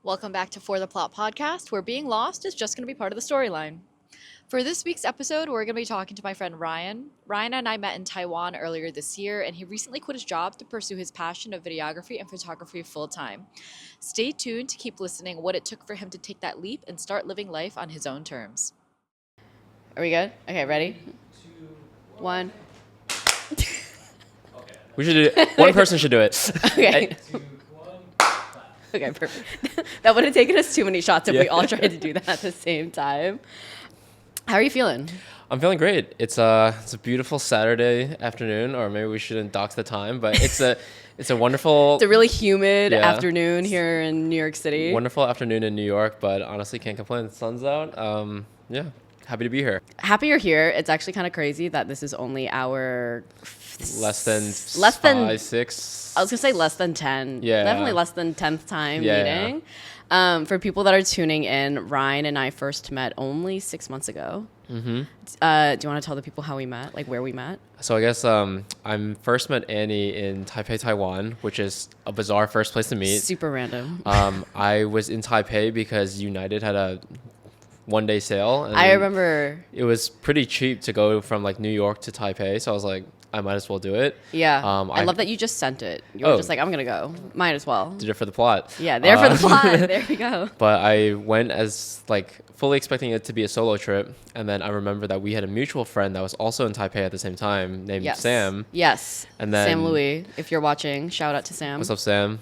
Welcome back to For the Plot podcast, where being lost is just going to be part of the storyline. For this week's episode, we're going to be talking to my friend Ryan. Ryan and I met in Taiwan earlier this year, and he recently quit his job to pursue his passion of videography and photography full time. Stay tuned to keep listening what it took for him to take that leap and start living life on his own terms. Are we good? Okay, ready? 1. We should do it. One person should do it. Okay. Okay, perfect. That would have taken us too many shots if we all tried to do that at the same time. How are you feeling? I'm feeling great. It's a beautiful Saturday afternoon, or maybe we shouldn't dox the time, but it's a wonderful. It's a really humid afternoon here in New York City. Wonderful afternoon in New York, but honestly can't complain. The sun's out. Happy to be here. Happy you're here. It's actually kind of crazy that this is only our Less than 5, 6. I was gonna say less than 10. Yeah. Definitely less than 10th time meeting. For people that are tuning in, Ryan and I first met only 6 months ago. Mm-hmm. Do you want to tell the people how we met, like where we met? So I guess I first met Annie in Taipei, Taiwan, which is a bizarre first place to meet. Super random. I was in Taipei because United had a one-day sale. And I remember. It was pretty cheap to go from like New York to Taipei, so I was like, I might as well do it. Yeah. I love that you just sent it. You were just like, I'm going to go. Might as well. Did it for the plot. Yeah, there for the plot. There we go. But I went as like fully expecting it to be a solo trip. And then I remember that we had a mutual friend that was also in Taipei at the same time named Sam. Yes. And then Sam Louis, if you're watching, shout out to Sam. What's up, Sam?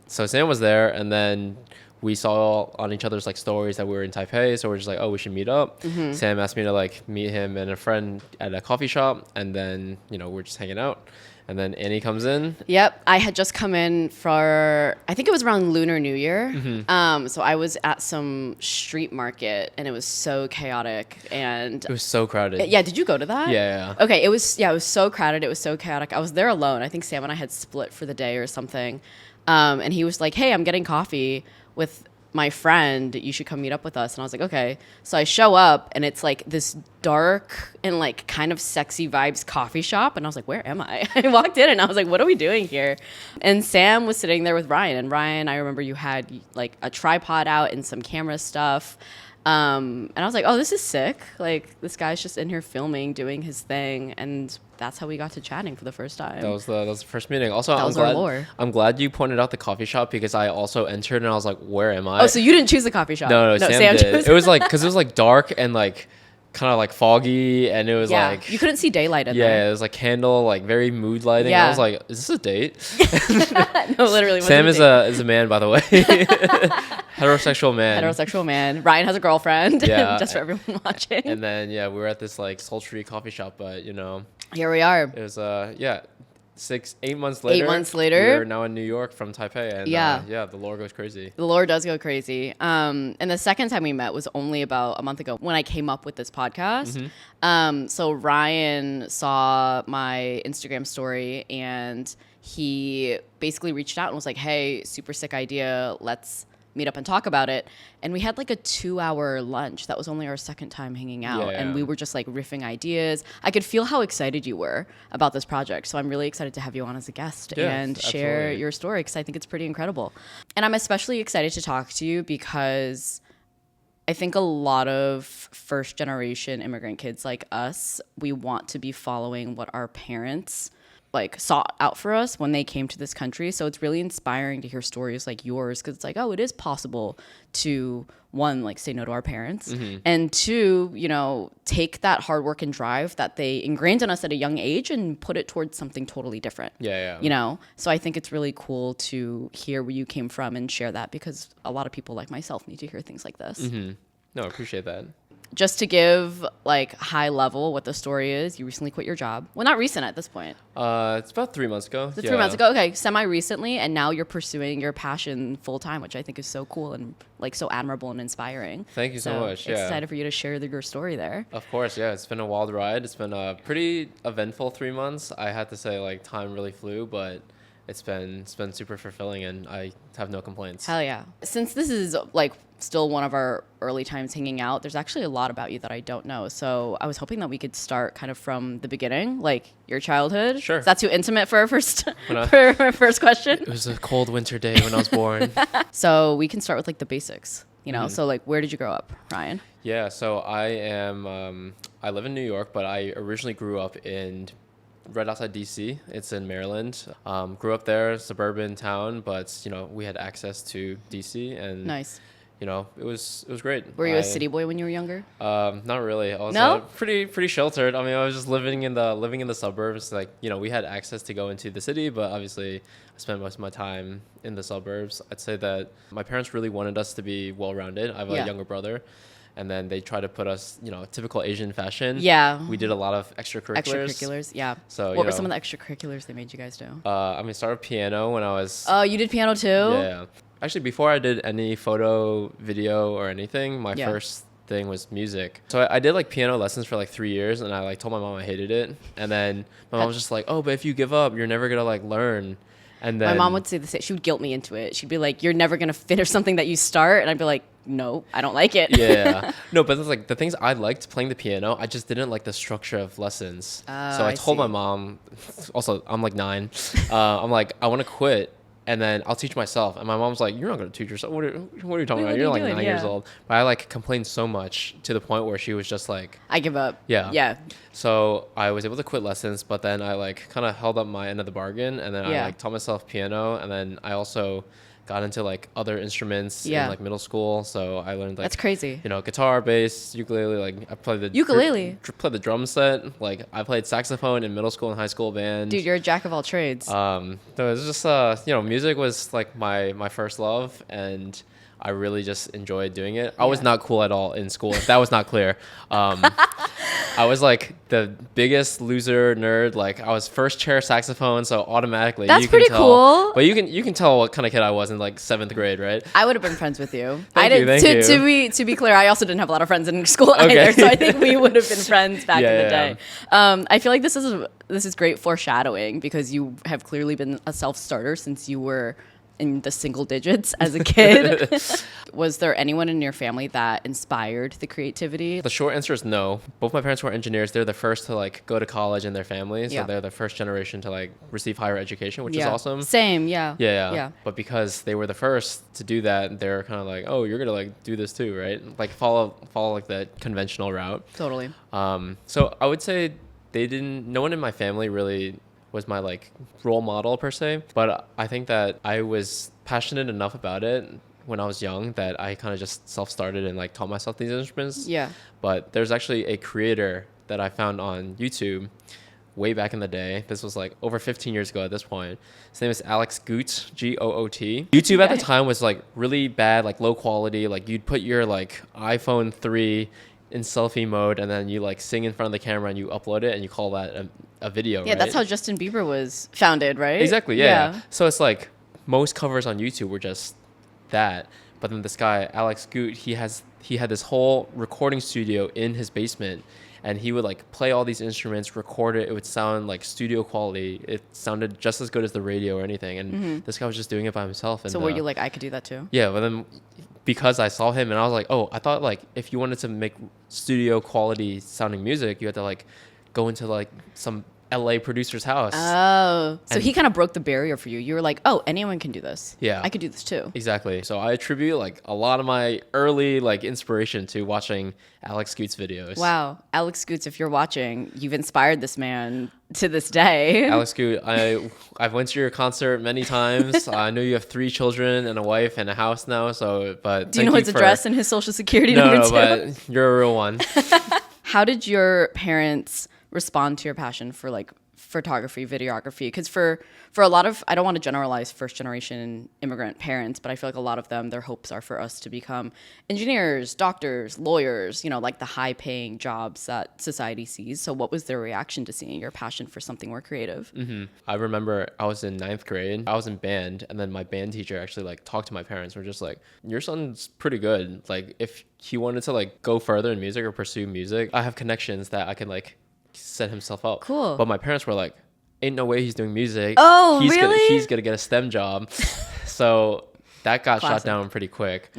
So Sam was there, and then we saw on each other's like stories that we were in Taipei, so we're just like, oh, we should meet up. Mm-hmm. Sam asked me to like meet him and a friend at a coffee shop, and then we're just hanging out. And then Annie comes in. Yep, I had just come in for, I think it was around Lunar New Year. Mm-hmm. So I was at some street market, and it was so chaotic, and it was so crowded. Yeah, did you go to that? Yeah. Okay, it was so crowded. It was so chaotic. I was there alone. I think Sam and I had split for the day or something. And he was like, hey, I'm getting coffee with my friend, you should come meet up with us. And I was like, okay. So I show up, and it's like this dark and like kind of sexy vibes coffee shop. And I was like, where am I? I walked in and I was like, what are we doing here? And Sam was sitting there with Ryan. And Ryan, I remember you had like a tripod out and some camera stuff. And I was like, oh, this is sick. Like, this guy's just in here filming, doing his thing. And that's how we got to chatting for the first time. That was the first meeting. Also, I'm glad you pointed out the coffee shop, because I also entered and I was like, where am I? Oh, so you didn't choose the coffee shop? No, Sam did. It was like, because it was like dark and like kind of like foggy, and it was like you couldn't see daylight in there. Yeah, it was like candle, like very mood lighting. Yeah. I was like, is this a date? No, literally. Sam is a man, by the way. Heterosexual man. Ryan has a girlfriend. Yeah. Just for everyone watching. And then we were at this like sultry coffee shop, but here we are. it was 8 months later. 8 months later. We're now in New York from Taipei, and the lore goes crazy. The lore does go crazy. And the second time we met was only about a month ago when I came up with this podcast. Mm-hmm. So Ryan saw my Instagram story, and he basically reached out and was like, hey, super sick idea. Let's meet up and talk about it. And we had like a 2-hour lunch. That was only our second time hanging out. And we were just like riffing ideas. I could feel how excited you were about this project. So I'm really excited to have you on as a guest and share your story, because I think it's pretty incredible. And I'm especially excited to talk to you because I think a lot of first generation immigrant kids like us, we want to be following what our parents like sought out for us when they came to this country. So it's really inspiring to hear stories like yours, because it's like, oh, it is possible to, one, like say no to our parents, and two, take that hard work and drive that they ingrained in us at a young age and put it towards something totally different. So I think it's really cool to hear where you came from and share that, because a lot of people like myself need to hear things like this. No, I appreciate that. Just to give like high level what the story is, you recently quit your job. Well, not recent at this point. It's about 3 months ago. 3 months ago. Okay, semi-recently, and now you're pursuing your passion full time, which I think is so cool and like so admirable and inspiring. Thank you so much. Yeah, excited for you to share your story there. Of course, yeah. It's been a wild ride. It's been a pretty eventful 3 months. I had to say, like, time really flew, but it's been super fulfilling, and I have no complaints. Hell yeah. Since this is like still one of our early times hanging out, there's actually a lot about you that I don't know. So I was hoping that we could start kind of from the beginning, like your childhood. Sure. Is that too intimate for our first When I- for our first question? It was a cold winter day when I was born. So we can start with like the basics, you know. So like, where did you grow up, Ryan? Yeah, so I live in New York, but I originally grew up in right outside DC. It's in Maryland. Grew up there, suburban town, but we had access to DC, and Nice. it was great. Were you a city boy when you were younger? Not really. I was No? pretty sheltered. I mean, I was just living in the suburbs. Like, we had access to go into the city, but obviously I spent most of my time in the suburbs. I'd say that my parents really wanted us to be well-rounded. I have a younger brother, and then they try to put us, typical Asian fashion. Yeah. We did a lot of extracurriculars. Yeah. So, what were some of the extracurriculars they made you guys do? I started piano when I was. Oh, you did piano too? Yeah. Actually, before I did any photo, video, or anything, my first thing was music. So I did like piano lessons for like 3 years, and I like told my mom I hated it. And then my mom was just like, "Oh, but if you give up, you're never gonna like learn." And then My mom would say the same. She would guilt me into it. She'd be like, "You're never gonna finish something that you start," and I'd be like, "No, I don't like it." Yeah. No, but it's like the things I liked playing the piano, I just didn't like the structure of lessons. So I I told see. my mom, also, I'm like 9. I'm like, I want to quit, and then I'll teach myself. And my mom's like, "You're not going to teach yourself. What are you talking What about? are You're you like doing?" 9 years Yeah. old." But I like complained so much to the point where she was just like, I give up. Yeah. Yeah. so I was able to quit lessons, but then I like kind of held up my end of the bargain, and then I Yeah. like taught myself piano, and then I also got into like other instruments Yeah. in like middle school. So I learned like That's crazy. guitar, bass, ukulele. Like I played the Ukulele? played the drum set. Like I played saxophone in middle school and high school band. Dude, you're a jack of all trades. So it was just music was like my first love, and I really just enjoyed doing it. I was Yeah. not cool at all in school, if that was not clear. I was like the biggest loser nerd. Like I was first chair saxophone, so automatically That's you can pretty tell. cool. But you can tell what kind of kid I was in like 7th grade, right? I would have been friends with you. Thank you, thank you. To be clear, I also didn't have a lot of friends in school Okay. either, so I think we would have been friends back Yeah, in the yeah, day. I feel like this is great foreshadowing because you have clearly been a self-starter since you were in the single digits as a kid. Was there anyone in your family that inspired the creativity? The short answer is no. Both my parents were engineers. They're the first to like go to college in their family, so Yeah. they're the first generation to like receive higher education, which is awesome. Same, yeah. Yeah. But because they were the first to do that, they're kind of like, "Oh, you're gonna like do this too, right?" Like follow like the conventional route. Totally. So I would say no one in my family really was my like role model per se, but I think that I was passionate enough about it when I was young that I kind of just self-started and like taught myself these instruments. Yeah. But there's actually a creator that I found on YouTube way back in the day. This was like over 15 years ago at this point. His name is Alex Goot, Goot. YouTube at the Okay. time was like really bad, like low quality. Like you'd put your like iPhone 3 in selfie mode, and then you like sing in front of the camera and you upload it and you call that a video. Yeah, right? that's how Justin Bieber was founded, right? Exactly. Yeah. So it's like most covers on YouTube were just that. But then this guy, Alex Goot, he had this whole recording studio in his basement, and he would like play all these instruments, record it. It would sound like studio quality. It sounded just as good as the radio or anything. And this guy was just doing it by himself. And So were you like, I could do that too? yeah, but then because I saw him and I was like, oh, I thought like if you wanted to make studio quality sounding music, you had to like go into like some LA producer's house. Oh, so And- he kind of broke the barrier for you. You were like, oh, anyone can do this. Yeah. I could do this too. Exactly. So I attribute like a lot of my early like inspiration to watching Alex Goot's videos. Wow. Alex Scoots, if you're watching, you've inspired this man to this day. Alex Goot, I've went to your concert many times. I know you have 3 children and a wife and a house now. So, but Do you know his address and his social security No, number too? but you're a real one. How did your parents respond to your passion for like photography, videography? Because for a lot of, I don't want to generalize first generation immigrant parents, but I feel like a lot of them, their hopes are for us to become engineers, doctors, lawyers, you know, like the high paying jobs that society sees. So what was their reaction to seeing your passion for something more creative? I remember I was in 9th grade. I was in band, and then my band teacher actually like talked to my parents. We're just like, your son's pretty good. Like if he wanted to like go further in music or pursue music, I have connections that I can like set himself up. Cool. But my parents were like, ain't no way he's doing music. Oh, He's really? gonna get a STEM job. So that got shot Classic. down pretty quick.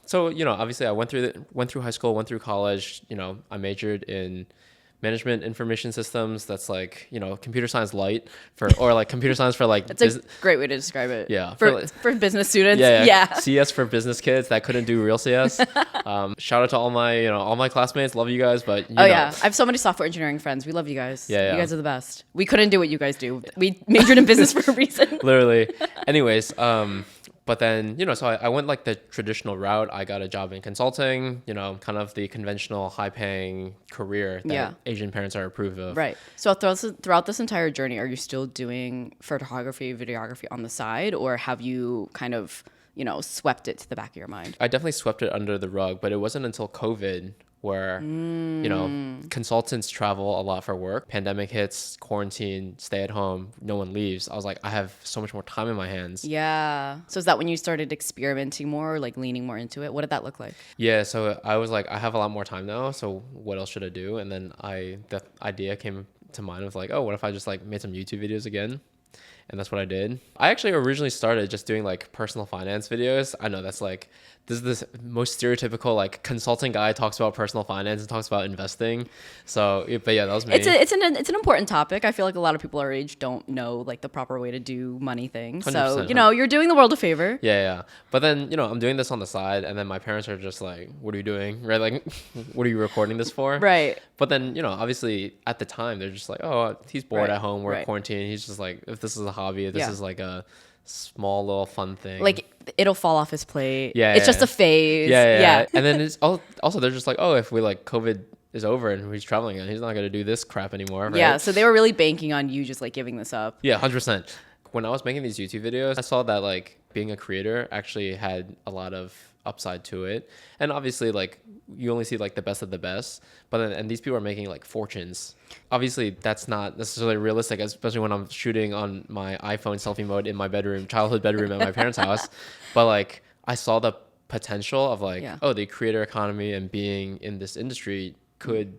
So obviously I went through high school, went through college. I majored in management information systems. That's like computer science light or like computer science for like It's a great way to describe it. Yeah, For business students. yeah. Yeah. CS for business kids that couldn't do real CS. Shout out to all my classmates. Love you guys, but Yeah. I have so many software engineering friends. We love you guys. Yeah. You guys are the best. We couldn't do what you guys do. We majored in business for a reason. literally. Anyways, but then so I went like the traditional route. I got a job in consulting. Kind of the conventional high-paying career that Asian parents are approved of. Right. So throughout this entire journey, are you still doing photography, videography on the side, or have you kind of, swept it to the back of your mind? I definitely swept it under the rug, but it wasn't until COVID where consultants travel a lot for work. Pandemic hits, quarantine, stay at home, no one leaves. I was like, I have so much more time in my hands. Yeah. So is that when you started experimenting more, like leaning more into it? What did that look like? Yeah, so I was like, I have a lot more time now, so what else should I do? And then the idea came to mind of like, oh, what if I just like made some YouTube videos again? And that's what I did. I actually originally started just doing like personal finance videos. I know that's like, this is the most stereotypical like consulting guy talks about personal finance and talks about investing. So, but yeah, that was me. It's an important topic. I feel like a lot of people our age don't know like the proper way to do money things. So, 100%. You're doing the world a favor. Yeah. But then, I'm doing this on the side, and then my parents are just like, what are you doing? Right? Like, what are you recording this for? Right. But then, obviously at the time, they're just like, oh, he's bored at home. We're quarantined. He's just like, if this is a hobby, if this is like a small little fun thing. Like, it'll fall off his plate. Yeah. It's just a phase. Yeah. And then it's also, they're just like, oh, if we like COVID is over and he's traveling and he's not going to do this crap anymore. Right? Yeah. So they were really banking on you just like giving this up. Yeah, 100%. When I was making these YouTube videos, I saw that like being a creator actually had a lot of upside to it. And obviously like you only see like the best of the best, but then, and these people are making like fortunes. Obviously that's not necessarily realistic, especially when I'm shooting on my iPhone selfie mode in my bedroom, childhood bedroom at my parents' house. But like I saw the potential of like, the creator economy and being in this industry could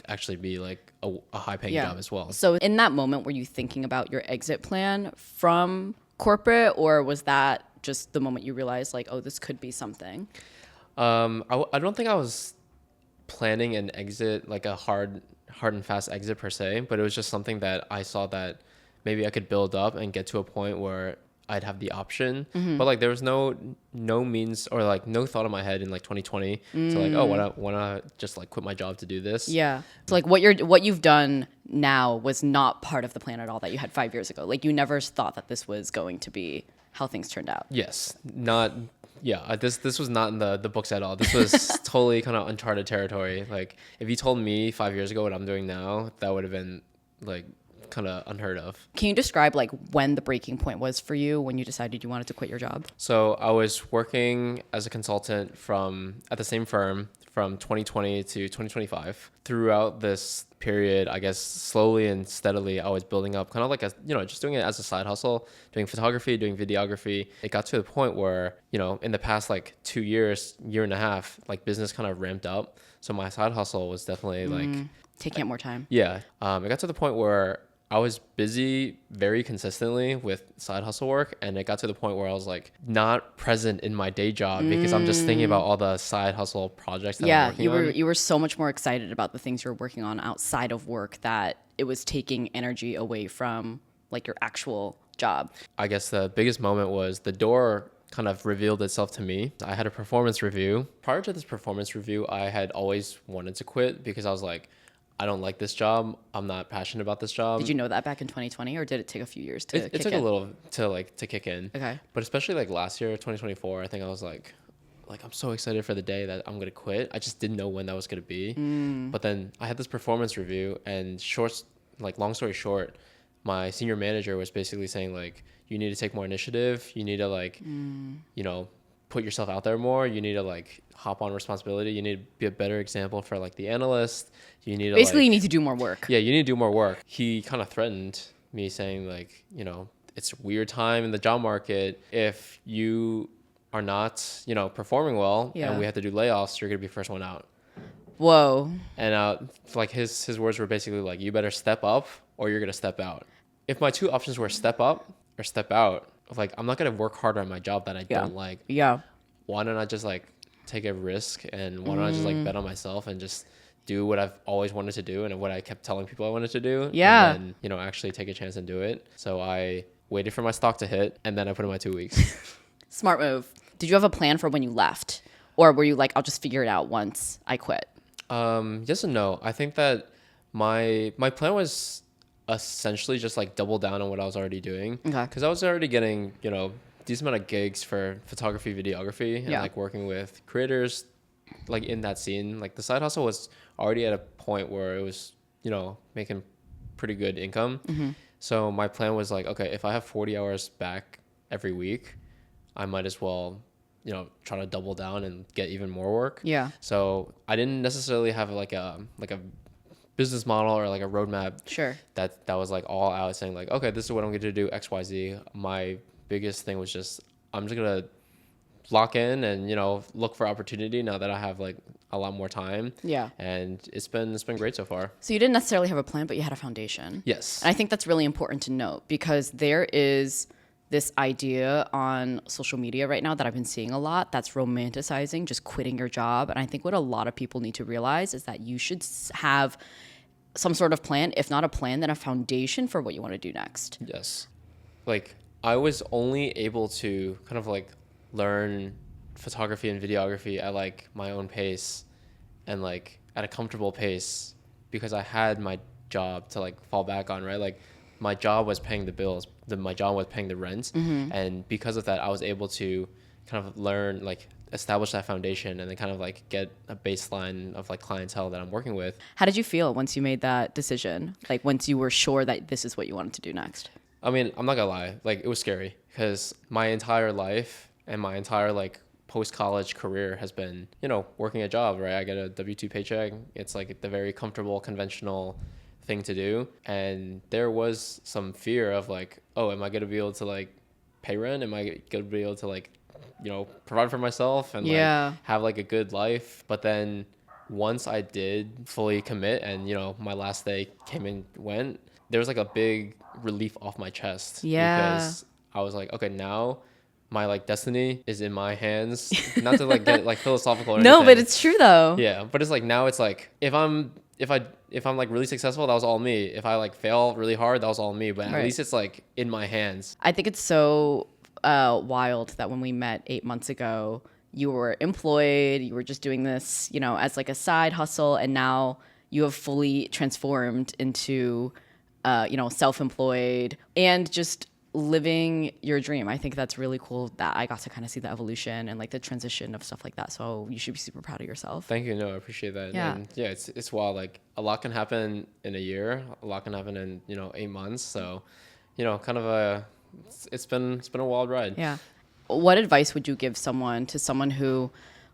actually be like a high-paying job as well. So in that moment, were you thinking about your exit plan from corporate, or was that just the moment you realized like, oh, this could be something? I don't think I was planning an exit, like a hard and fast exit per se, but it was just something that I saw that maybe I could build up and get to a point where I'd have the option. But like there was no means or like no thought in my head in like 2020 to like, oh, why not just like quit my job to do this? Yeah. So like what you've done now was not part of the plan at all that you had 5 years ago. Like you never thought that this was going to be how things turned out. Yes. This was not in the books at all. This was totally kind of uncharted territory. Like if you told me 5 years ago what I'm doing now, that would have been like kind of unheard of. Can you describe like when the breaking point was for you when you decided you wanted to quit your job? So I was working as a consultant at the same firm from 2020 to 2025. Throughout this period, I guess slowly and steadily, I was building up kind of like just doing it as a side hustle, doing photography, doing videography. It got to the point where, in the past like 2 years, year and a half, like business kind of ramped up. So my side hustle was definitely like taking up more time. Yeah. It got to the point where I was busy very consistently with side hustle work, and it got to the point where I was like not present in my day job because I'm just thinking about all the side hustle projects that I'm working on. You were so much more excited about the things you were working on outside of work that it was taking energy away from like your actual job. I guess the biggest moment was the door kind of revealed itself to me. I had a performance review. Prior to this performance review, I had always wanted to quit because I was like, I don't like this job. I'm not passionate about this job. Did you know that back in 2020, or did it take a few years to kick in? It took a little to kick in. Okay. But especially like last year, 2024, I think I was like I'm so excited for the day that I'm going to quit. I just didn't know when that was going to be. But then I had this performance review, and long story short, my senior manager was basically saying like, you need to take more initiative. You need to like, put yourself out there more. You need to like hop on responsibility. You need to be a better example for like the analyst. You need to basically you need to do more work. Yeah, you need to do more work. He kind of threatened me saying like, it's a weird time in the job market. If you are not, performing well and we have to do layoffs, you're going to be the first one out. Whoa. And like his words were basically like, you better step up or you're gonna step out. If my two options were step up or step out, like I'm not gonna work harder at my job that I don't like. Yeah. Why don't I just like take a risk, and why don't I just like bet on myself and just do what I've always wanted to do and what I kept telling people I wanted to do, Yeah. and then actually take a chance and do it. So I waited for my stock to hit, and then I put in my 2 weeks. Smart move. Did you have a plan for when you left, or were you like, I'll just figure it out once I quit? Yes and no. I think that my plan was essentially just like double down on what I was already doing. Okay. Because I was already getting, decent amount of gigs for photography, videography, and like working with creators like in that scene. Like the side hustle was already at a point where it was, making pretty good income. So my plan was like, okay, if I have 40 hours back every week, I might as well, try to double down and get even more work. Yeah. So I didn't necessarily have like a business model or like a roadmap. Sure. That was like all out saying like, okay, this is what I'm going to do, X, Y, Z. My biggest thing was just, I'm just going to lock in and, look for opportunity now that I have like a lot more time. Yeah. And it's been great so far. So you didn't necessarily have a plan, but you had a foundation. Yes. And I think that's really important to note, because there is this idea on social media right now that I've been seeing a lot that's romanticizing just quitting your job. And I think what a lot of people need to realize is that you should have some sort of plan, if not a plan, then a foundation for what you want to do next. Yes. Like I was only able to kind of like learn photography and videography at like my own pace and like at a comfortable pace because I had my job to like fall back on, right? Like my job was paying the bills, my job was paying the rent. And because of that, I was able to kind of learn, like establish that foundation and then kind of like get a baseline of like clientele that I'm working with. How did you feel once you made that decision? Like once you were sure that this is what you wanted to do next? I mean, I'm not gonna lie, like it was scary because my entire life and my entire like post-college career has been, working a job, right? I get a W-2 paycheck. It's like the very comfortable, conventional thing to do. And there was some fear of like, oh, am I going to be able to like pay rent? Am I going to be able to like, provide for myself and like have like a good life? But then once I did fully commit and, my last day came and went, there was like a big relief off my chest. Yeah. Because I was like, okay, now my like destiny is in my hands. Not to like get like philosophical or No, anything. but it's true though. Yeah, but it's like now it's like if I'm like really successful, that was all me. If I like fail really hard, that was all me. But at least it's like in my hands. I think it's so wild that when we met 8 months ago, you were employed, you were just doing this, as like a side hustle, and now you have fully transformed into, self-employed and just living your dream. I think that's really cool that I got to kind of see the evolution and like the transition of stuff like that. So you should be super proud of yourself. Thank you. No, I appreciate that. Yeah. And yeah, it's wild. Like a lot can happen in a year. A lot can happen in, 8 months. So, kind of it's been a wild ride. Yeah. What advice would you give to someone who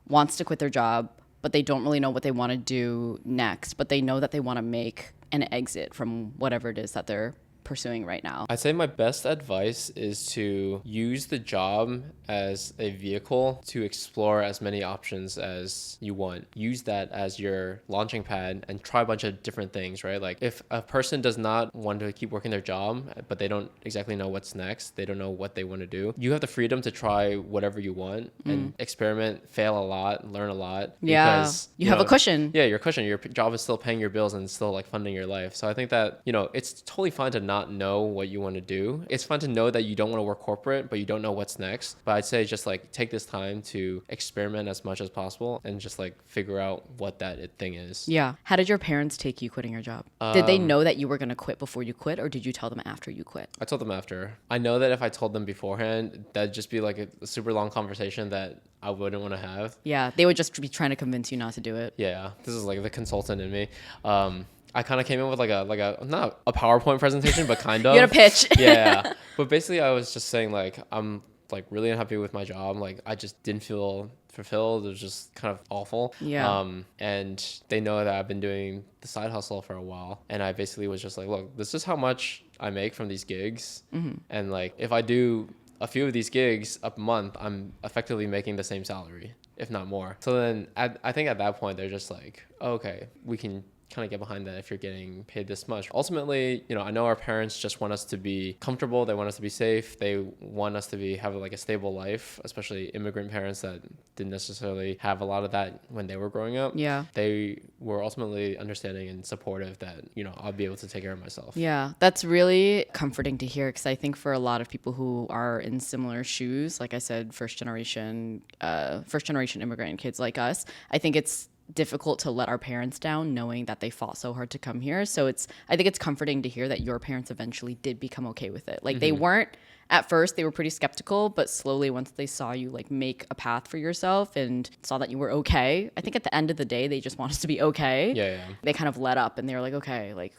wants to quit their job, but they don't really know what they want to do next, but they know that they want to make an exit from whatever it is that they're pursuing right now? I'd say my best advice is to use the job as a vehicle to explore as many options as you want. Use that as your launching pad and try a bunch of different things, right? Like if a person does not want to keep working their job, but they don't exactly know what's next, they don't know what they want to do, you have the freedom to try whatever you want and experiment, fail a lot, learn a lot. Yeah. Because, You have a cushion. Yeah, your cushion. Your job is still paying your bills and still like funding your life. So I think that, it's totally fine to not know what you want to do. It's fun to know that you don't want to work corporate, but you don't know what's next. But I'd say just like take this time to experiment as much as possible and just like figure out what that thing is. Yeah. How did your parents take you quitting your job? Did they know that you were going to quit before you quit, or did you tell them after you quit? I told them after. I know that if I told them beforehand, that'd just be like a super long conversation that I wouldn't want to have. Yeah. They would just be trying to convince you not to do it. Yeah. This is like the consultant in me. I kind of came in with like a not a PowerPoint presentation, but kind of. You had a pitch. Yeah. But basically I was just saying like, I'm like really unhappy with my job. Like I just didn't feel fulfilled. It was just kind of awful. Yeah. And they know that I've been doing the side hustle for a while. And I basically was just like, look, this is how much I make from these gigs. And like, if I do a few of these gigs a month, I'm effectively making the same salary, if not more. So then I think at that point, they're just like, oh, okay, we can kind of get behind that if you're getting paid this much. Ultimately, I know our parents just want us to be comfortable. They want us to be safe. They want us to have like a stable life, especially immigrant parents that didn't necessarily have a lot of that when they were growing up. Yeah. They were ultimately understanding and supportive that, I'll be able to take care of myself. Yeah, that's really comforting to hear, because I think for a lot of people who are in similar shoes, like I said, first generation immigrant kids like us, I think it's difficult to let our parents down knowing that they fought so hard to come here. So I think it's comforting to hear that your parents eventually did become okay with it. Like they weren't at first, they were pretty skeptical, but slowly once they saw you like make a path for yourself and saw that you were okay, I think at the end of the day, they just want us to be okay. Yeah. They kind of let up and they were like, okay, like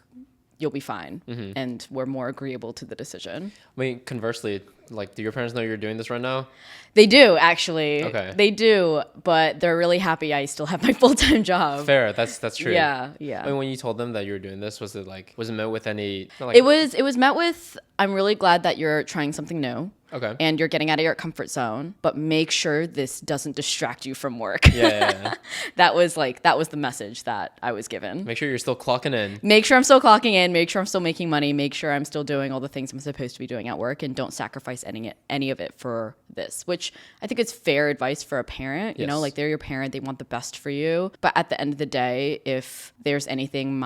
you'll be fine. And we're more agreeable to the decision. I mean, conversely, like, do your parents know you're doing this right now? They do, actually. Okay. They do, but they're really happy I still have my full-time job. Fair. That's true. Yeah. I mean, when you told them that you were doing this, was it met with any? It was met with, I'm really glad that you're trying something new. Okay. And you're getting out of your comfort zone, but make sure this doesn't distract you from work. Yeah. That was the message that I was given. Make sure you're still clocking in. Make sure I'm still clocking in, make sure I'm still making money, make sure I'm still doing all the things I'm supposed to be doing at work, and don't sacrifice any of it for this, which I think is fair advice for a parent. Yes. Like they're your parent, they want the best for you. But at the end of the day, if there's anything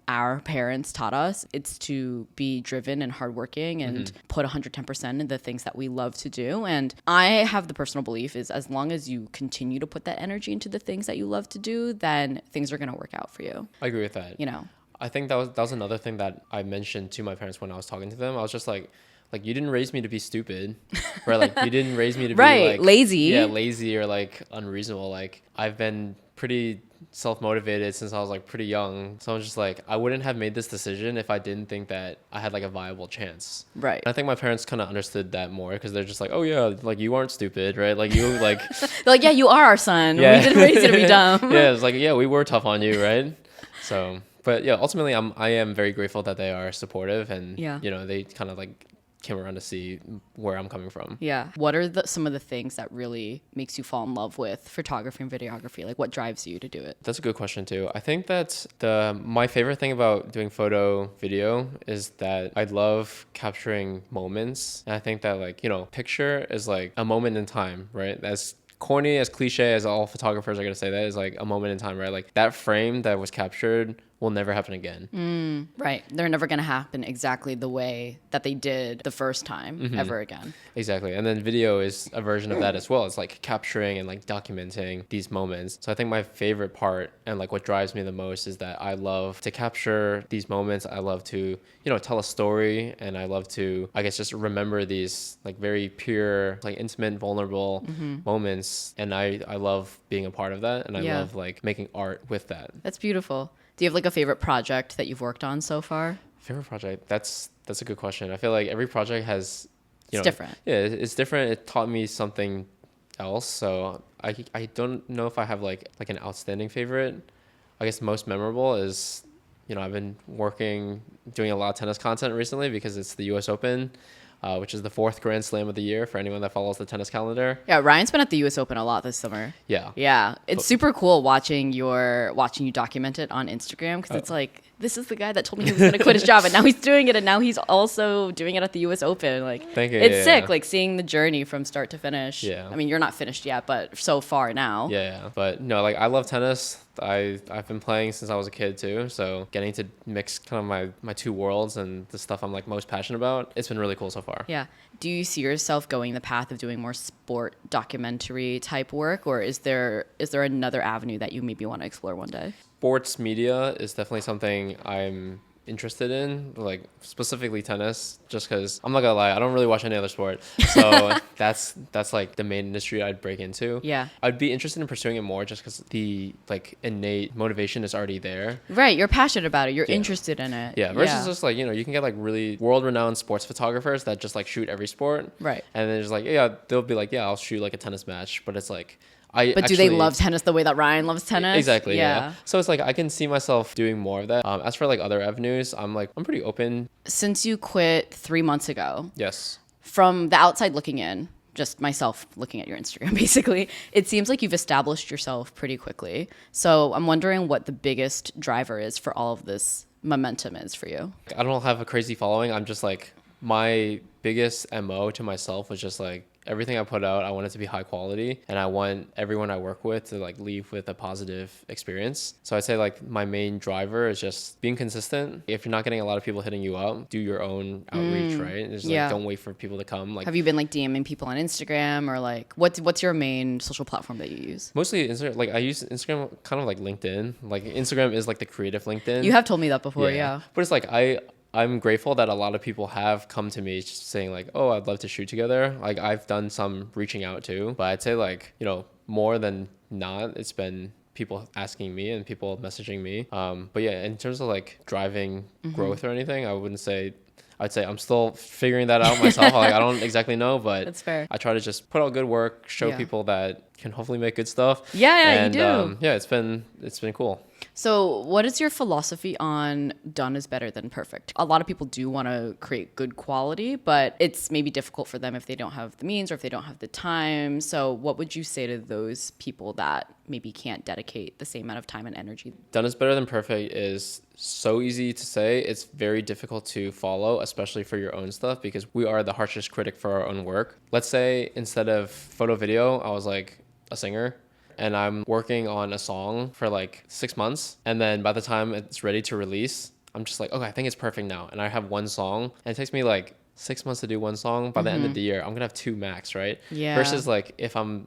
our parents taught us, it's to be driven and hardworking and put 110% in the things that we love to do. And I have the personal belief is as long as you continue to put that energy into the things that you love to do, then things are going to work out for you. I agree with that. I think that was another thing that I mentioned to my parents when I was talking to them. I was just like you didn't raise me to be stupid, right? Like you didn't raise me to be like lazy. Yeah, lazy or like unreasonable. Like I've been pretty self-motivated since I was like pretty young. So I was just like, I wouldn't have made this decision if I didn't think that I had like a viable chance. Right. And I think my parents kind of understood that more because they're just like, oh yeah, like you aren't stupid, right? Like you like They're like, yeah, you are our son. Yeah. We didn't raise you to be dumb. Yeah, it's like, yeah, we were tough on you, right? So, but yeah, ultimately I am very grateful that they are supportive and they kind of like came around to see where I'm coming from. Yeah. What are some of the things that really makes you fall in love with photography and videography? Like what drives you to do it? That's a good question too. I think that my favorite thing about doing photo video is that I love capturing moments. And I think that like, picture is like a moment in time, right? As corny, as cliche as all photographers are going to say, that is like a moment in time, right? Like that frame that was captured will never happen again. Right. They're never going to happen exactly the way that they did the first time ever again. Exactly. And then video is a version of that as well. It's like capturing and like documenting these moments. So I think my favorite part and like what drives me the most is that I love to capture these moments. I love to, tell a story, and I love to, I guess, just remember these like very pure, like intimate, vulnerable moments. And I love being a part of that. And I love like making art with that. That's beautiful. Do you have like a favorite project that you've worked on so far? Favorite project? That's a good question. I feel like every project has, It's different. Yeah, it's different. It taught me something else. So I don't know if I have like an outstanding favorite. I guess most memorable is, I've been doing a lot of tennis content recently because it's the US Open. Which is the 4th Grand Slam of the year for anyone that follows the tennis calendar. Yeah, Ryan's been at the US Open a lot this summer. Yeah. Yeah. It's super cool watching you document it on Instagram, because it's like, this is the guy that told me he was going to quit his job, and now he's doing it, and now he's also doing it at the US Open. Like, Thank you. It's sick, like seeing the journey from start to finish. Yeah. I mean, you're not finished yet, but so far now. Yeah. But no, like I love tennis. I've been playing since I was a kid too, so getting to mix kind of my two worlds and the stuff I'm like most passionate about, it's been really cool so far. Yeah. Do you see yourself going the path of doing more sport documentary type work, or is there another avenue that you maybe want to explore one day? Sports media is definitely something I'm interested in, like specifically tennis, just because I'm not gonna lie, I don't really watch any other sport, so that's like the main industry I'd break into. Yeah, I'd be interested in pursuing it more just because the like innate motivation is already there. Right, you're passionate about it, you're interested in it. Yeah, versus just like, you can get like really world-renowned sports photographers that just like shoot every sport, right? And then just like, they'll be like, I'll shoot like a tennis match, but it's like, But do they love tennis the way that Ryan loves tennis? Exactly. Yeah. So it's like I can see myself doing more of that. As for like other avenues, I'm pretty open. Since you quit 3 months ago, Yes. from the outside looking in, just myself looking at your Instagram, basically, it seems like you've established yourself pretty quickly. So I'm wondering what the biggest driver is for all of this momentum is for you. I don't have a crazy following. I'm just like, my biggest MO to myself was just like, everything I put out, I want it to be high quality, and I want everyone I work with to like leave with a positive experience. So I'd say like my main driver is just being consistent. If you're not getting a lot of people hitting you up, do your own outreach, right? Just like, don't wait for people to come. Like, have you been like DMing people on Instagram, or like what's your main social platform that you use? Mostly Instagram. Like I use Instagram kind of like LinkedIn. Like Instagram is like the creative LinkedIn. You have told me that before, yeah. But it's like I'm grateful that a lot of people have come to me just saying like, oh, I'd love to shoot together. Like I've done some reaching out too, but I'd say like, you know, more than not, it's been people asking me and people messaging me. But yeah, in terms of like driving growth or anything, I'd say I'm still figuring that out myself. Like I don't exactly know, but that's fair. I try to just put out good work, show people that can hopefully make good stuff. Yeah, and, you do. Yeah, it's been cool. So what is your philosophy on done is better than perfect? A lot of people do want to create good quality, but it's maybe difficult for them if they don't have the means or if they don't have the time. So what would you say to those people that maybe can't dedicate the same amount of time and energy? Done is better than perfect is so easy to say. It's very difficult to follow, especially for your own stuff, because we are the harshest critic for our own work. Let's say instead of photo video, I was like a singer, and I'm working on a song for like 6 months. And then by the time it's ready to release, I'm just like, okay, I think it's perfect now. And I have one song, and it takes me like 6 months to do one song. By the end of the year, I'm going to have 2 max, right? Yeah. Versus like if I'm,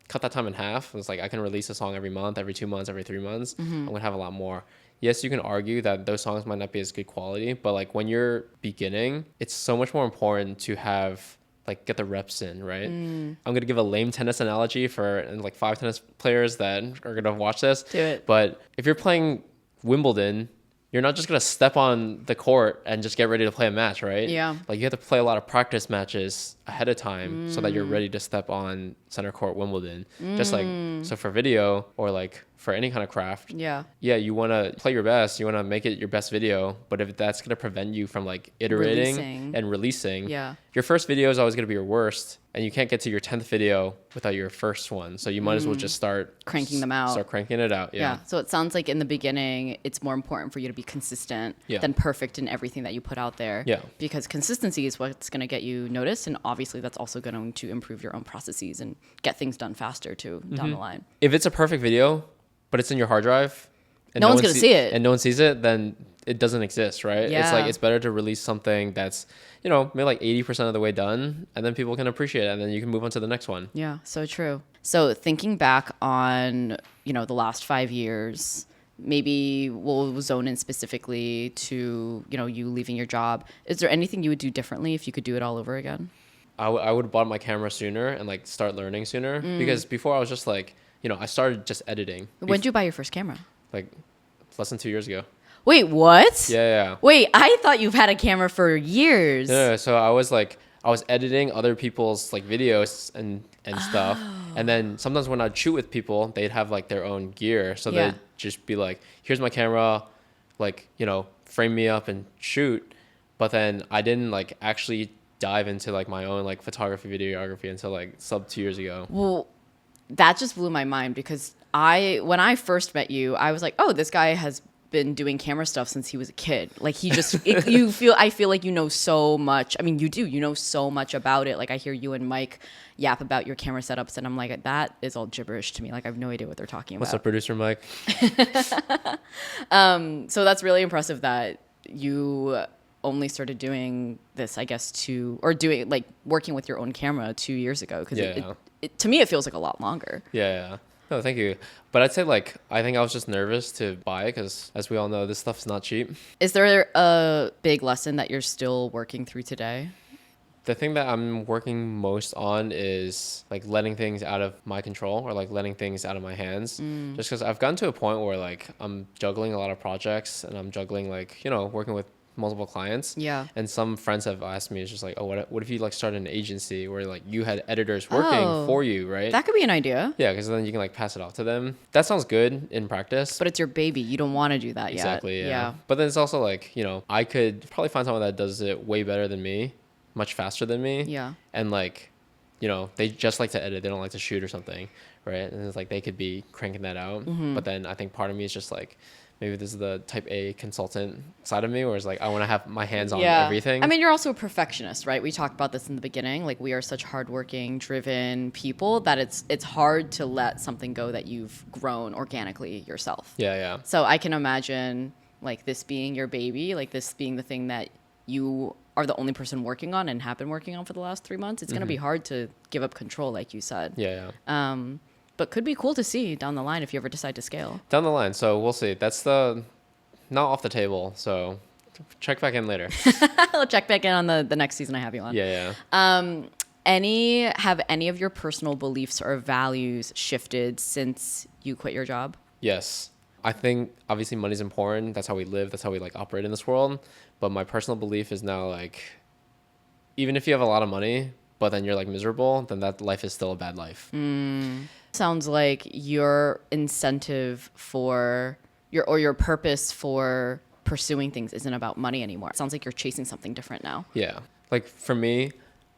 cut that time in half, it's like I can release a song every month, every 2 months, every 3 months. I'm going to have a lot more. Yes, you can argue that those songs might not be as good quality, but like when you're beginning, it's so much more important to have like get the reps in, right? I'm gonna give a lame tennis analogy for like 5 tennis players that are gonna watch this. Do it. But if you're playing Wimbledon, you're not just gonna step on the court and just get ready to play a match, right? Yeah. Like you have to play a lot of practice matches ahead of time so that you're ready to step on center court Wimbledon. Just like so for video or like for any kind of craft. Yeah. Yeah, you want to play your best. You want to make it your best video. But if that's going to prevent you from like iterating and releasing, your first video is always going to be your worst. And you can't get to your 10th video without your first one. So you might as well just start cranking them out. Start cranking it out. Yeah. So it sounds like in the beginning, it's more important for you to be consistent than perfect in everything that you put out there. Yeah. Because consistency is what's going to get you noticed. And obviously that's also going to improve your own processes and get things done faster too down the line. If it's a perfect video, but it's in your hard drive, and no one's going to see it. And no one sees it, then it doesn't exist, right? Yeah. It's like, it's better to release something that's, maybe like 80% of the way done, and then people can appreciate it, and then you can move on to the next one. Yeah, so true. So thinking back on, the last 5 years, maybe we'll zone in specifically to, you leaving your job. Is there anything you would do differently if you could do it all over again? I would have bought my camera sooner and like start learning sooner, because before I was just like, I started just editing. When did you buy your first camera? Like less than 2 years ago. Wait, what? Yeah. Wait, I thought you've had a camera for years. No, so I was editing other people's like videos and stuff. And then sometimes when I'd shoot with people, they'd have like their own gear. So they'd just be like, here's my camera, like, frame me up and shoot. But then I didn't like actually dive into like my own like photography, videography until like sub 2 years ago. Well, that just blew my mind because when I first met you, I was like, oh, this guy has been doing camera stuff since he was a kid. Like he just, I feel like you know so much. I mean, you know so much about it. Like I hear you and Mike yap about your camera setups and I'm like, that is all gibberish to me. Like I have no idea what they're talking about. What's up, producer Mike? So that's really impressive that you only started doing this, I guess, working with your own camera 2 years ago. Because to me, it feels like a lot longer. Yeah. No, thank you. But I'd say I think I was just nervous to buy it because, as we all know, this stuff's not cheap. Is there a big lesson that you're still working through today? The thing that I'm working most on is like letting things out of my control or like letting things out of my hands. Just because I've gotten to a point where like I'm juggling a lot of projects and I'm juggling like, working with multiple clients. Yeah. And some friends have asked me, it's just like, oh, what if you like start an agency where like you had editors working for you, right? That could be an idea. Yeah, because then you can like pass it off to them. That sounds good in practice. But it's your baby. You don't want to do that yet. Exactly, yeah. But then it's also like, I could probably find someone that does it way better than me, much faster than me. Yeah. And like you know, they just like to edit, they don't like to shoot or something, right? And it's like they could be cranking that out. But then I think part of me is just like, maybe this is the type A consultant side of me, where it's like I want to have my hands on everything. I mean, you're also a perfectionist, right? We talked about this in the beginning. Like, we are such hardworking, driven people that it's hard to let something go that you've grown organically yourself. Yeah. So I can imagine like this being your baby, like this being the thing that you are the only person working on and have been working on for the last 3 months. It's going to be hard to give up control, like you said. Yeah. But could be cool to see down the line if you ever decide to scale. Down the line. So we'll see. That's not off the table. So check back in later. I'll check back in on the next season I have you on. Yeah. Have any of your personal beliefs or values shifted since you quit your job? Yes. I think obviously money's important. That's how we live. That's how we like operate in this world. But my personal belief is now like, even if you have a lot of money, but then you're like miserable, then that life is still a bad life. Sounds like your incentive for your purpose for pursuing things isn't about money anymore. It sounds like you're chasing something different now. Yeah. Like for me,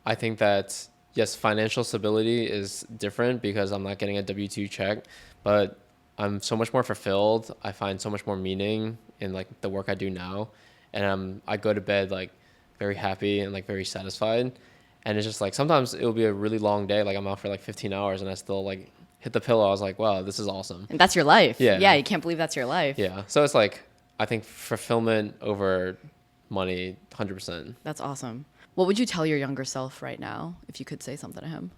I think that yes, financial stability is different because I'm not getting a W-2 check, but I'm so much more fulfilled. I find so much more meaning in like the work I do now. And I go to bed like very happy and like very satisfied. And it's just like, sometimes it'll be a really long day. Like I'm out for like 15 hours and I still like hit the pillow. I was like, wow, this is awesome. And that's your life. Yeah. Yeah, you can't believe that's your life. Yeah. So it's like, I think fulfillment over money, 100%. That's awesome. What would you tell your younger self right now if you could say something to him?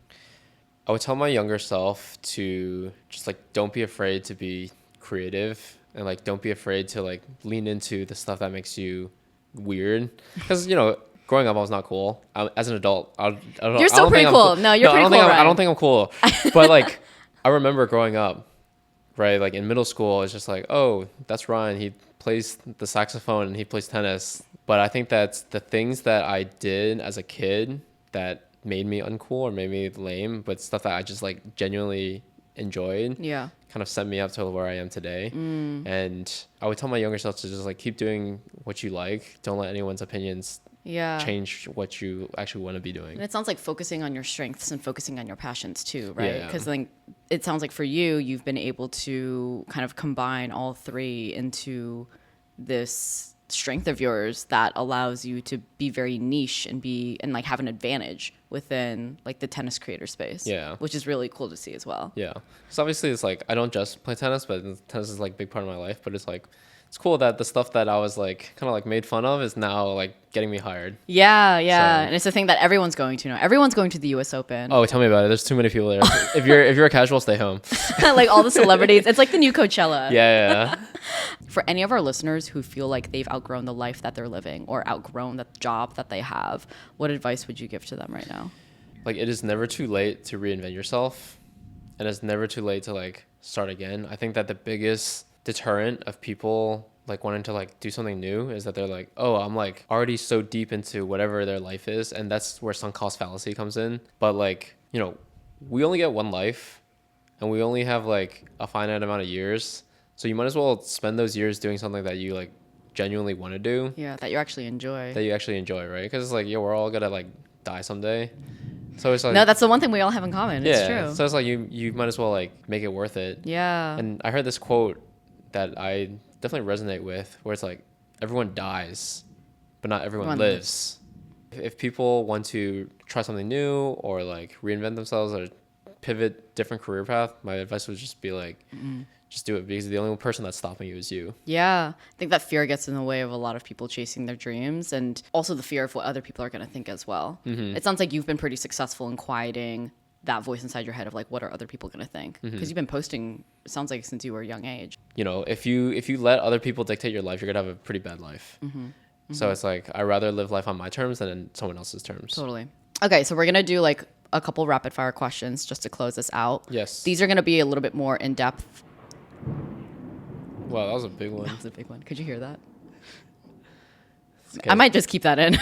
I would tell my younger self to just like, don't be afraid to be creative, and like, don't be afraid to like lean into the stuff that makes you weird. Because, you know, growing up, I was not cool. As an adult, You're still pretty cool. No, you're pretty cool, I don't think I'm cool. But like, I remember growing up, right? Like in middle school, it's just like, oh, that's Ryan. He plays the saxophone and he plays tennis. But I think that's the things that I did as a kid that made me uncool or made me lame, but stuff that I just like genuinely enjoyed. Yeah. Kind of set me up to where I am today. And I would tell my younger self to just like keep doing what you like. Don't let anyone's opinions change what you actually want to be doing. And it sounds like focusing on your strengths and focusing on your passions too, right? Yeah. Because like it sounds like for you, you've been able to kind of combine all three into this strength of yours that allows you to be very niche and like have an advantage within like the tennis creator space. Yeah. Which is really cool to see as well. Yeah. So obviously it's like, I don't just play tennis, but tennis is like a big part of my life. But it's like, it's cool that the stuff that I was like kind of like made fun of is now like getting me hired. Yeah. So- And it's the thing that everyone's going to now. Everyone's going to the US Open. Oh, tell me about it. There's too many people there. If you're a casual, stay home. Like all the celebrities. It's like the new Coachella. Yeah. For any of our listeners who feel like they've outgrown the life that they're living or outgrown the job that they have, what advice would you give to them right now? Like, it is never too late to reinvent yourself, and it's never too late to like start again. I think that the biggest deterrent of people like wanting to like do something new is that they're like, oh, I'm like already so deep into whatever their life is, and that's where sunk cost fallacy comes in. But like, you know, we only get one life, and we only have like a finite amount of years, so you might as well spend those years doing something that you like genuinely want to do. Yeah, that you actually enjoy. Right? Because it's like, yeah, we're all gonna like die someday. So it's like, No, that's the one thing we all have in common. It's true. So it's like you might as well like make it worth it. Yeah. And I heard this quote that I definitely resonate with, where it's like, everyone dies, but not everyone lives. If people want to try something new or like reinvent themselves or pivot different career path, my advice would just be like, just do it, because the only person that's stopping you is you. Yeah. I think that fear gets in the way of a lot of people chasing their dreams, and also the fear of what other people are going to think as well. It sounds like you've been pretty successful in quieting that voice inside your head of like, what are other people going to think? Because you've been posting, it sounds like, since you were a young age. You know, if you let other people dictate your life, you're gonna have a pretty bad life. So it's like, I'd rather live life on my terms than on someone else's terms. Totally. Okay, so we're going to do like a couple rapid fire questions just to close this out. Yes. These are going to be a little bit more in depth. Wow, that was a big one. That was a big one. Could you hear that? Okay. I might just keep that in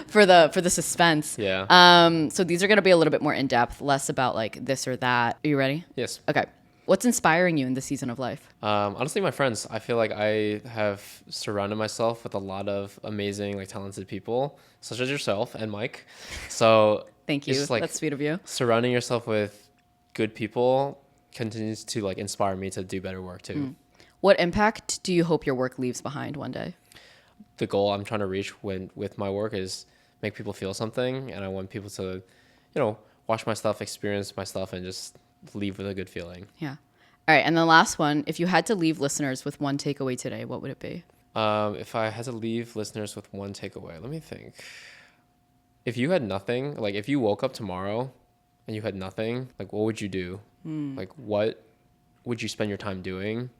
for the suspense. Yeah. So these are going to be a little bit more in depth, less about like this or that. Are you ready? Yes. Okay. What's inspiring you in this season of life? Honestly, my friends. I feel like I have surrounded myself with a lot of amazing, like, talented people, such as yourself and Mike. So Thank you. It's just, like, That's sweet of you. surrounding yourself with good people continues to like inspire me to do better work too. What impact do you hope your work leaves behind one day? The goal I'm trying to reach with my work is make people feel something, and I want people to, watch my stuff, experience my stuff, and just leave with a good feeling. Yeah. All right. And the last one, if you had to leave listeners with one takeaway today, what would it be? If I had to leave listeners with one takeaway, let me think. If you had nothing, like if you woke up tomorrow and you had nothing, like what would you do? Like what would you spend your time doing?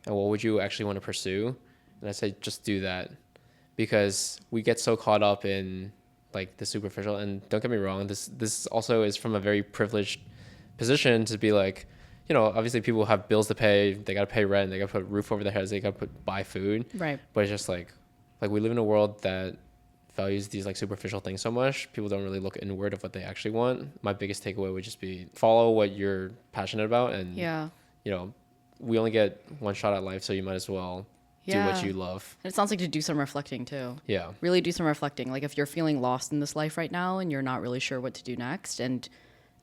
And what would you actually want to pursue? And I say just do that, because we get so caught up in like the superficial. And don't get me wrong, this also is from a very privileged position to be like, obviously people have bills to pay, they got to pay rent, they got to put a roof over their heads, they got to buy food. Right. But it's just like we live in a world that values these like superficial things so much. People don't really look inward of what they actually want. My biggest takeaway would just be follow what you're passionate about, and we only get one shot at life, so you might as well do what you love. And it sounds like to do some reflecting too. Yeah. Really do some reflecting. Like if you're feeling lost in this life right now and you're not really sure what to do next, and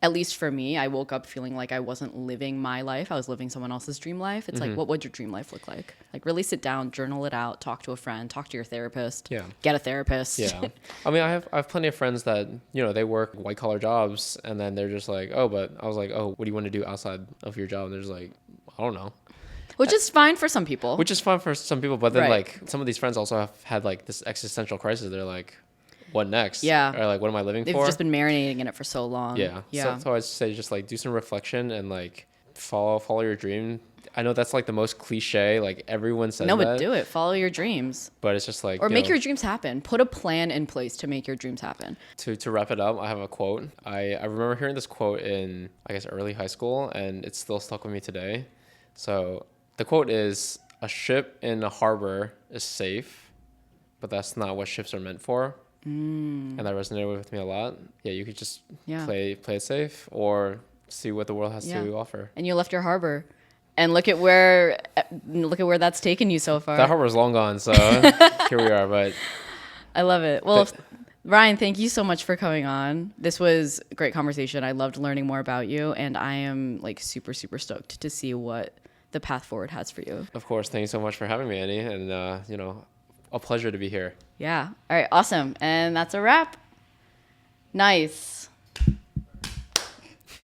at least for me, I woke up feeling like I wasn't living my life. I was living someone else's dream life. It's like, what would your dream life look like? Like really sit down, journal it out, talk to a friend, talk to your therapist. Yeah. Get a therapist. Yeah. I mean, I have plenty of friends that, they work white collar jobs, and then they're just like, oh, but I was like, oh, what do you want to do outside of your job? And they're just like, I don't know. Which is fine for some people. Which is fun for some people. But then Right. like some of these friends also have had like this existential crisis. They're like, what next? Yeah. Or like, what am I living They've for? just been marinating in it for so long. Yeah. Yeah. So I'd say just like do some reflection and like follow your dream. I know that's like the most cliche, like everyone says No, that. but do it. Follow your dreams. But it's just like, Or make your dreams happen. Put a plan in place to make your dreams happen. to wrap it up, I have a quote. I remember hearing this quote in, I guess, early high school, and it's still stuck with me today. So the quote is, a ship in a harbor is safe, but that's not what ships are meant for. And that resonated with me a lot. Yeah, you could just play it safe or see what the world has to offer. And you left your harbor. And look at where that's taken you so far. That harbor is long gone, so here we are. But I love it. Well, Ryan, thank you so much for coming on. This was a great conversation. I loved learning more about you, and I am like super, super stoked to see what the path forward has for you. Of course, thank you so much for having me, Annie, and a pleasure to be here. Yeah. All right. Awesome. And that's a wrap. Nice.